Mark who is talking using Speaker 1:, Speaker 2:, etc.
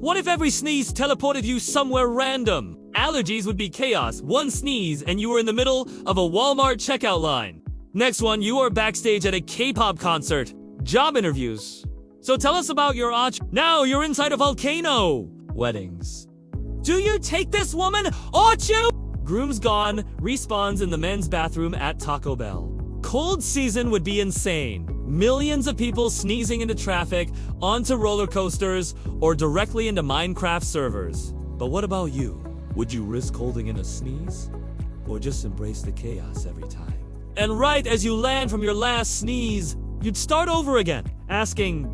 Speaker 1: What if every sneeze teleported you somewhere random? Allergies would be chaos. One sneeze and you were in the middle of a Walmart checkout line. Next one, you are backstage at a K-pop concert. Job interviews. So tell us about your Now you're inside a volcano. Weddings. Do you take this woman? Ochu? Groom's gone, respawns in the men's bathroom at Taco Bell. Cold season would be insane. Millions of people sneezing into traffic, onto roller coasters, or directly into Minecraft servers. But what about you? Would you risk holding in a sneeze? Or just embrace the chaos every time? And right as you land from your last sneeze, you'd start over again, asking,